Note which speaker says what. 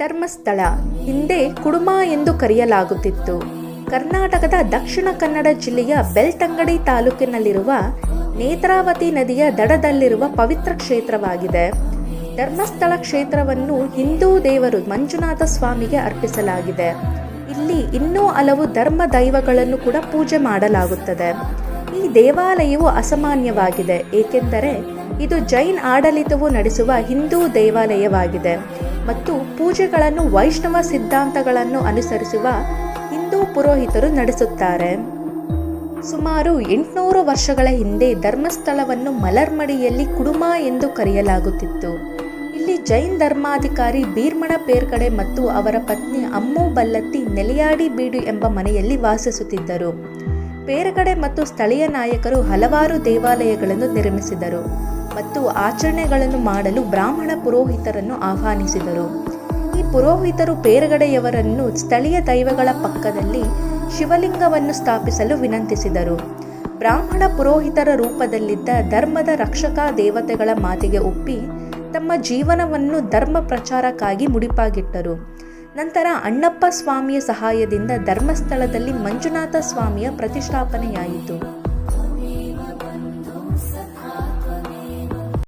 Speaker 1: ಧರ್ಮಸ್ಥಳ ಹಿಂದೆ ಕುಡುಮ ಎಂದು ಕರೆಯಲಾಗುತ್ತಿತ್ತು. ಕರ್ನಾಟಕದ ದಕ್ಷಿಣ ಕನ್ನಡ ಜಿಲ್ಲೆಯ ಬೆಳ್ತಂಗಡಿ ತಾಲೂಕಿನಲ್ಲಿರುವ ನೇತ್ರಾವತಿ ನದಿಯ ದಡದಲ್ಲಿರುವ ಪವಿತ್ರ ಕ್ಷೇತ್ರವಾಗಿದೆ. ಧರ್ಮಸ್ಥಳ ಕ್ಷೇತ್ರವನ್ನು ಹಿಂದೂ ದೇವರು ಮಂಜುನಾಥ ಸ್ವಾಮಿಗೆ ಅರ್ಪಿಸಲಾಗಿದೆ. ಇಲ್ಲಿ ಇನ್ನೂ ಹಲವು ಧರ್ಮ ದೈವಗಳನ್ನು ಕೂಡ ಪೂಜೆ ಮಾಡಲಾಗುತ್ತದೆ. ಈ ದೇವಾಲಯವು ಅಸಾಮಾನ್ಯವಾಗಿದೆ, ಏಕೆಂದರೆ ಇದು ಜೈನ್ ಆಡಳಿತವು ನಡೆಸುವ ಹಿಂದೂ ದೇವಾಲಯವಾಗಿದೆ ಮತ್ತು ಪೂಜೆಗಳನ್ನು ವೈಷ್ಣವ ಸಿದ್ಧಾಂತಗಳನ್ನು ಅನುಸರಿಸುವ ಹಿಂದೂ ಪುರೋಹಿತರು ನಡೆಸುತ್ತಾರೆ. ಸುಮಾರು 800 ವರ್ಷಗಳ ಹಿಂದೆ ಧರ್ಮಸ್ಥಳವನ್ನು ಮಲರ್ಮಡಿಯಲ್ಲಿ ಕುಡುಮ ಎಂದು ಕರೆಯಲಾಗುತ್ತಿತ್ತು. ಇಲ್ಲಿ ಜೈನ್ ಧರ್ಮಾಧಿಕಾರಿ ಭೀರ್ಮಣ ಪೇರ್ಗಡೆ ಮತ್ತು ಅವರ ಪತ್ನಿ ಅಮ್ಮು ಬಲ್ಲತ್ತಿ ನೆಲೆಯಾಡಿ ಬೀಡು ಎಂಬ ಮನೆಯಲ್ಲಿ ವಾಸಿಸುತ್ತಿದ್ದರು. ಪೇರ್ಗಡೆ ಮತ್ತು ಸ್ಥಳೀಯ ನಾಯಕರು ಹಲವಾರು ದೇವಾಲಯಗಳನ್ನು ನಿರ್ಮಿಸಿದರು ಮತ್ತು ಆಚರಣೆಗಳನ್ನು ಮಾಡಲು ಬ್ರಾಹ್ಮಣ ಪುರೋಹಿತರನ್ನು ಆಹ್ವಾನಿಸಿದರು. ಈ ಪುರೋಹಿತರು ಪೇರ್ಗಡೆಯವರನ್ನು ಸ್ಥಳೀಯ ದೈವಗಳ ಪಕ್ಕದಲ್ಲಿ ಶಿವಲಿಂಗವನ್ನು ಸ್ಥಾಪಿಸಲು ವಿನಂತಿಸಿದರು. ಬ್ರಾಹ್ಮಣ ಪುರೋಹಿತರ ರೂಪದಲ್ಲಿದ್ದ ಧರ್ಮದ ರಕ್ಷಕ ದೇವತೆಗಳ ಮಾತಿಗೆ ಒಪ್ಪಿ ತಮ್ಮ ಜೀವನವನ್ನು ಧರ್ಮ ಪ್ರಚಾರಕ್ಕಾಗಿ ಮುಡಿಪಾಗಿಟ್ಟರು. ನಂತರ ಅಣ್ಣಪ್ಪ ಸ್ವಾಮಿಯ ಸಹಾಯದಿಂದ ಧರ್ಮಸ್ಥಳದಲ್ಲಿ ಮಂಜುನಾಥ ಸ್ವಾಮಿಯ ಪ್ರತಿಷ್ಠಾಪನೆಯಾಯಿತು.